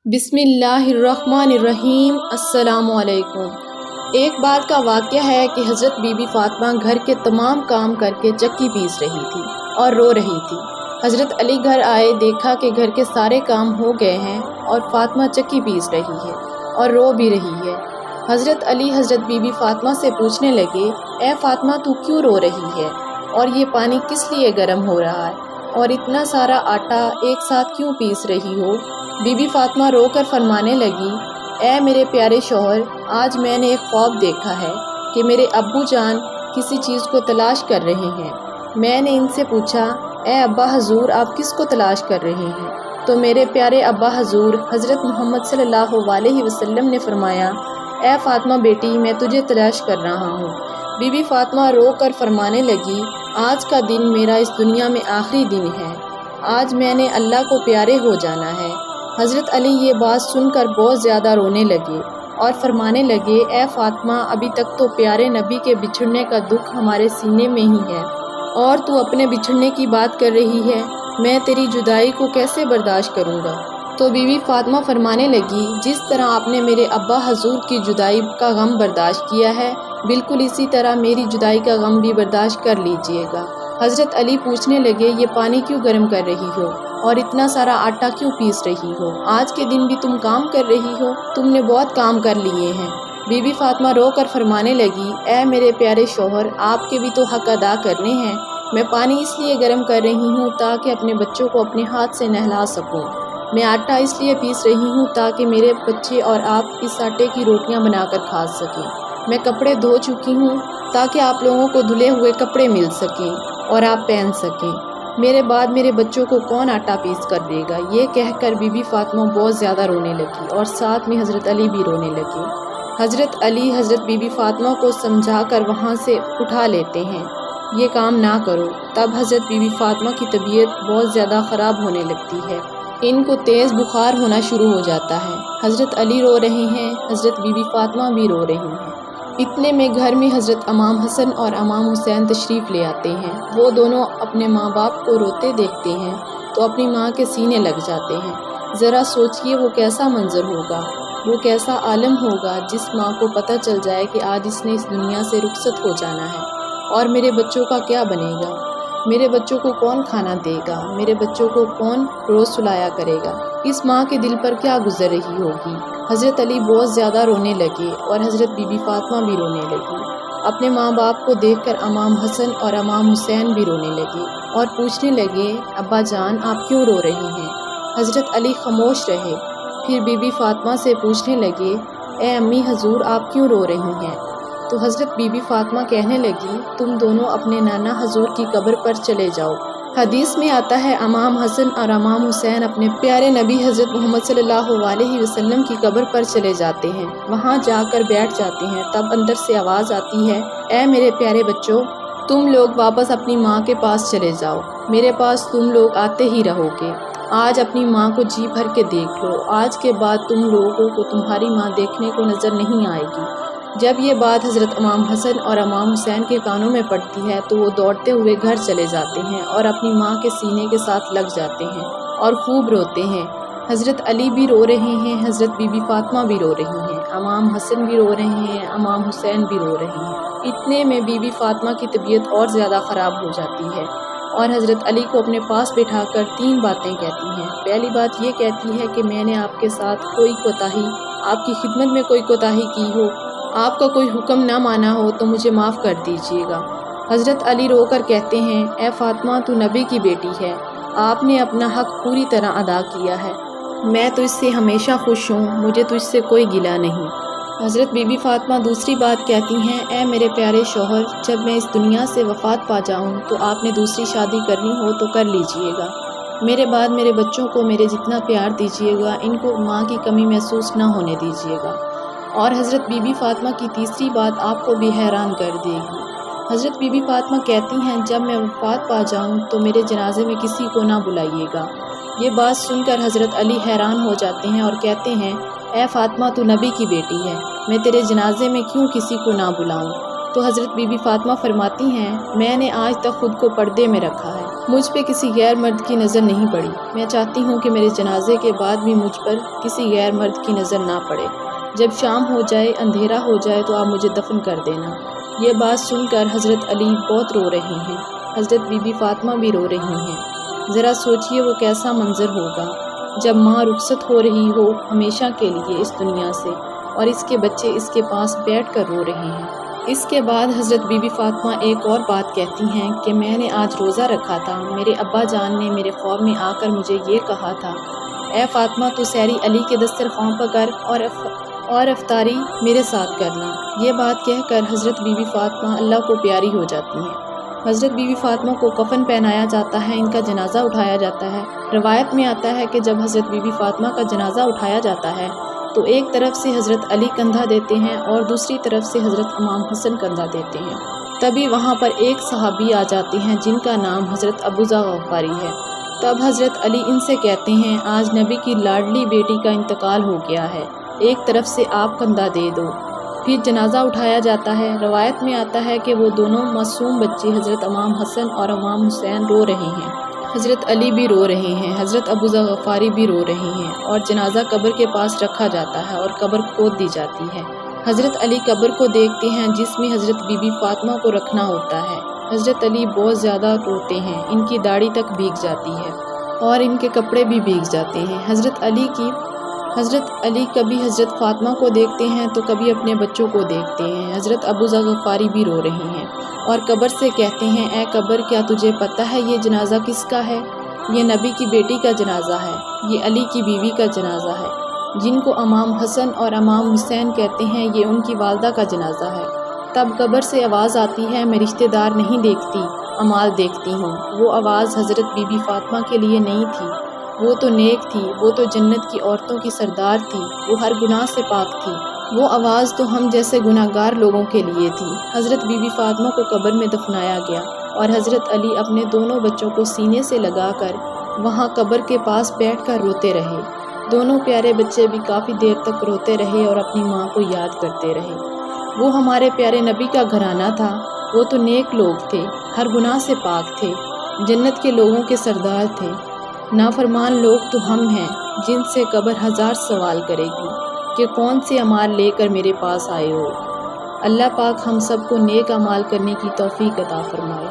بسم اللہ الرحمن الرحیم۔ السلام علیکم۔ ایک بار کا واقعہ ہے کہ حضرت بی بی فاطمہ گھر کے تمام کام کر کے چکی پیس رہی تھی اور رو رہی تھی۔ حضرت علی گھر آئے، دیکھا کہ گھر کے سارے کام ہو گئے ہیں اور فاطمہ چکی پیس رہی ہے اور رو بھی رہی ہے۔ حضرت علی حضرت بی بی فاطمہ سے پوچھنے لگے، اے فاطمہ، تو کیوں رو رہی ہے اور یہ پانی کس لیے گرم ہو رہا ہے اور اتنا سارا آٹا ایک ساتھ کیوں پیس رہی ہو؟ بی بی فاطمہ رو کر فرمانے لگی، اے میرے پیارے شوہر، آج میں نے ایک خواب دیکھا ہے کہ میرے ابو جان کسی چیز کو تلاش کر رہے ہیں۔ میں نے ان سے پوچھا، اے ابا حضور، آپ کس کو تلاش کر رہے ہیں؟ تو میرے پیارے ابا حضور حضرت محمد صلی اللہ علیہ وسلم نے فرمایا، اے فاطمہ بیٹی، میں تجھے تلاش کر رہا ہوں۔ بی بی فاطمہ رو کر فرمانے لگی، آج کا دن میرا اس دنیا میں آخری دن ہے، آج میں نے اللہ کو پیارے ہو جانا ہے۔ حضرت علی یہ بات سن کر بہت زیادہ رونے لگے اور فرمانے لگے، اے فاطمہ، ابھی تک تو پیارے نبی کے بچھڑنے کا دکھ ہمارے سینے میں ہی ہے اور تو اپنے بچھڑنے کی بات کر رہی ہے، میں تیری جدائی کو کیسے برداشت کروں گا؟ تو بی بی فاطمہ فرمانے لگی، جس طرح آپ نے میرے ابا حضور کی جدائی کا غم برداشت کیا ہے، بالکل اسی طرح میری جدائی کا غم بھی برداشت کر لیجئے گا۔ حضرت علی پوچھنے لگے، یہ پانی کیوں گرم کر رہی ہو اور اتنا سارا آٹا کیوں پیس رہی ہو؟ آج کے دن بھی تم کام کر رہی ہو، تم نے بہت کام کر لیے ہیں۔ بی بی فاطمہ رو کر فرمانے لگی، اے میرے پیارے شوہر، آپ کے بھی تو حق ادا کرنے ہیں۔ میں پانی اس لیے گرم کر رہی ہوں تاکہ اپنے بچوں کو اپنے ہاتھ سے نہلا سکوں۔ میں آٹا اس لیے پیس رہی ہوں تاکہ میرے بچے اور آپ اس آٹے کی روٹیاں بنا کر کھا سکیں۔ میں کپڑے دھو چکی ہوں تاکہ آپ لوگوں کو دھلے ہوئے کپڑے مل سکیں اور آپ پہن سکیں۔ میرے بعد میرے بچوں کو کون آٹا پیس کر دے گا؟ یہ کہہ کر بی بی فاطمہ بہت زیادہ رونے لگی اور ساتھ میں حضرت علی بھی رونے لگے۔ حضرت علی حضرت بی بی فاطمہ کو سمجھا کر وہاں سے اٹھا لیتے ہیں، یہ کام نہ کرو۔ تب حضرت بی بی فاطمہ کی طبیعت بہت زیادہ خراب ہونے لگتی ہے، ان کو تیز بخار ہونا شروع ہو جاتا ہے۔ حضرت علی رو رہے ہیں، حضرت بی بی فاطمہ بھی رو رہی ہیں۔ اتنے میں گھر میں حضرت امام حسن اور امام حسین تشریف لے آتے ہیں۔ وہ دونوں اپنے ماں باپ کو روتے دیکھتے ہیں تو اپنی ماں کے سینے لگ جاتے ہیں۔ ذرا سوچئے وہ کیسا منظر ہوگا، وہ کیسا عالم ہوگا جس ماں کو پتہ چل جائے کہ آج اس نے اس دنیا سے رخصت ہو جانا ہے، اور میرے بچوں کا کیا بنے گا؟ میرے بچوں کو کون کھانا دے گا؟ میرے بچوں کو کون روز سلایا کرے گا؟ اس ماں کے دل پر کیا گزر رہی ہوگی؟ حضرت علی بہت زیادہ رونے لگے اور حضرت بی بی فاطمہ بھی رونے لگی۔ اپنے ماں باپ کو دیکھ کر امام حسن اور امام حسین بھی رونے لگے اور پوچھنے لگے، ابا جان، آپ کیوں رو رہے ہیں؟ حضرت علی خاموش رہے۔ پھر بی بی فاطمہ سے پوچھنے لگے، اے امی حضور، آپ کیوں رو رہی ہیں؟ تو حضرت بی بی فاطمہ کہنے لگی، تم دونوں اپنے نانا حضور کی قبر پر چلے جاؤ۔ حدیث میں آتا ہے، امام حسن اور امام حسین اپنے پیارے نبی حضرت محمد صلی اللہ علیہ وسلم کی قبر پر چلے جاتے ہیں، وہاں جا کر بیٹھ جاتے ہیں۔ تب اندر سے آواز آتی ہے، اے میرے پیارے بچوں، تم لوگ واپس اپنی ماں کے پاس چلے جاؤ، میرے پاس تم لوگ آتے ہی رہو گے۔ آج اپنی ماں کو جی بھر کے دیکھ لو، آج کے بعد تم لوگوں کو تمہاری ماں دیکھنے کو نظر نہیں آئے گی۔ جب یہ بات حضرت امام حسن اور امام حسین کے کانوں میں پڑتی ہے تو وہ دوڑتے ہوئے گھر چلے جاتے ہیں اور اپنی ماں کے سینے کے ساتھ لگ جاتے ہیں اور خوب روتے ہیں۔ حضرت علی بھی رو رہے ہیں، حضرت بی بی فاطمہ بھی رو رہی ہیں، امام حسن بھی رو رہے ہیں، امام حسین بھی رو رہے ہیں۔ اتنے میں بی بی فاطمہ کی طبیعت اور زیادہ خراب ہو جاتی ہے اور حضرت علی کو اپنے پاس بٹھا کر 3 باتیں کہتی ہیں۔ پہلی بات یہ کہتی ہے کہ میں نے آپ کے ساتھ کوئی کوتاہی، آپ کی خدمت میں کوئی کوتاہی کی ہو، آپ کا کوئی حکم نہ مانا ہو تو مجھے معاف کر دیجیے گا۔ حضرت علی رو کر کہتے ہیں، اے فاطمہ، تو نبی کی بیٹی ہے، آپ نے اپنا حق پوری طرح ادا کیا ہے، میں تو اس سے ہمیشہ خوش ہوں، مجھے تو اس سے کوئی گلہ نہیں۔ حضرت بی بی فاطمہ دوسری بات کہتی ہیں، اے میرے پیارے شوہر، جب میں اس دنیا سے وفات پا جاؤں تو آپ نے دوسری شادی کرنی ہو تو کر لیجئے گا، میرے بعد میرے بچوں کو میرے جتنا پیار دیجیے گا، ان کو ماں کی کمی محسوس نہ ہونے دیجیے گا۔ اور حضرت بی بی فاطمہ کی تیسری بات آپ کو بھی حیران کر دے گی۔ حضرت بی بی فاطمہ کہتی ہیں، جب میں وفات پا جاؤں تو میرے جنازے میں کسی کو نہ بلائیے گا۔ یہ بات سن کر حضرت علی حیران ہو جاتے ہیں اور کہتے ہیں، اے فاطمہ، تو نبی کی بیٹی ہے، میں تیرے جنازے میں کیوں کسی کو نہ بلاؤں؟ تو حضرت بی بی فاطمہ فرماتی ہیں، میں نے آج تک خود کو پردے میں رکھا ہے، مجھ پہ کسی غیر مرد کی نظر نہیں پڑی۔ میں چاہتی ہوں کہ میرے جنازے کے بعد بھی مجھ پر کسی غیر مرد کی نظر نہ پڑے۔ جب شام ہو جائے، اندھیرا ہو جائے تو آپ مجھے دفن کر دینا۔ یہ بات سن کر حضرت علی بہت رو رہے ہیں۔ حضرت بی بی فاطمہ بھی رو رہی ہیں۔ ذرا سوچئے وہ کیسا منظر ہوگا جب ماں رخصت ہو رہی ہو ہمیشہ کے لیے اس دنیا سے، اور اس کے بچے اس کے پاس بیٹھ کر رو رہے ہیں۔ اس کے بعد حضرت بی بی فاطمہ ایک اور بات کہتی ہیں کہ میں نے آج روزہ رکھا تھا۔ میرے ابا جان نے میرے خواب میں آ کر مجھے یہ کہا تھا، اے فاطمہ تو سحری علی کے دسترخوان پر کر اور افطاری میرے ساتھ کرنا۔ یہ بات کہہ کر حضرت بی بی فاطمہ اللہ کو پیاری ہو جاتی ہیں۔ حضرت بی بی فاطمہ کو کفن پہنایا جاتا ہے، ان کا جنازہ اٹھایا جاتا ہے۔ روایت میں آتا ہے کہ جب حضرت بی بی فاطمہ کا جنازہ اٹھایا جاتا ہے تو ایک طرف سے حضرت علی کندھا دیتے ہیں اور دوسری طرف سے حضرت امام حسن کندھا دیتے ہیں۔ تبھی وہاں پر ایک صحابی آ جاتے ہیں جن کا نام حضرت ابوذر غفاری ہے۔ تب حضرت علی ان سے کہتے ہیں، آج نبی کی لاڈلی بیٹی کا انتقال ہو گیا ہے، ایک طرف سے آپ کندھا دے دو۔ پھر جنازہ اٹھایا جاتا ہے۔ روایت میں آتا ہے کہ وہ دونوں معصوم بچے حضرت امام حسن اور امام حسین رو رہے ہیں۔ حضرت علی بھی رو رہے ہیں، حضرت ابوذر غفاری بھی رو رہے ہیں، اور جنازہ قبر کے پاس رکھا جاتا ہے اور قبر کھود دی جاتی ہے۔ حضرت علی قبر کو دیکھتے ہیں جس میں حضرت بی بی فاطمہ کو رکھنا ہوتا ہے۔ حضرت علی بہت زیادہ روتے ہیں، ان کی داڑھی تک بھیگ جاتی ہے اور ان کے کپڑے بھی بھیگ جاتے ہیں۔ حضرت علی کبھی حضرت فاطمہ کو دیکھتے ہیں تو کبھی اپنے بچوں کو دیکھتے ہیں۔ حضرت ابوذر غفاری بھی رو رہے ہیں اور قبر سے کہتے ہیں، اے قبر کیا تجھے پتہ ہے یہ جنازہ کس کا ہے؟ یہ نبی کی بیٹی کا جنازہ ہے، یہ علی کی بیوی کا جنازہ ہے، جن کو امام حسن اور امام حسین کہتے ہیں، یہ ان کی والدہ کا جنازہ ہے۔ تب قبر سے آواز آتی ہے، میں رشتہ دار نہیں دیکھتی، اعمال دیکھتی ہوں۔ وہ آواز حضرت بی بی فاطمہ کے لیے نہیں تھی، وہ تو نیک تھی، وہ تو جنت کی عورتوں کی سردار تھی، وہ ہر گناہ سے پاک تھی۔ وہ آواز تو ہم جیسے گناہگار لوگوں کے لیے تھی۔ حضرت بی بی فاطمہ کو قبر میں دفنایا گیا اور حضرت علی اپنے دونوں بچوں کو سینے سے لگا کر وہاں قبر کے پاس بیٹھ کر روتے رہے۔ دونوں پیارے بچے بھی کافی دیر تک روتے رہے اور اپنی ماں کو یاد کرتے رہے۔ وہ ہمارے پیارے نبی کا گھرانہ تھا، وہ تو نیک لوگ تھے، ہر گناہ سے پاک تھے، جنت کے لوگوں کے سردار تھے۔ نافرمان لوگ تو ہم ہیں جن سے قبر ہزار سوال کرے گی کہ کون سے اعمال لے کر میرے پاس آئے ہو۔ اللہ پاک ہم سب کو نیک اعمال کرنے کی توفیق عطا فرمائے۔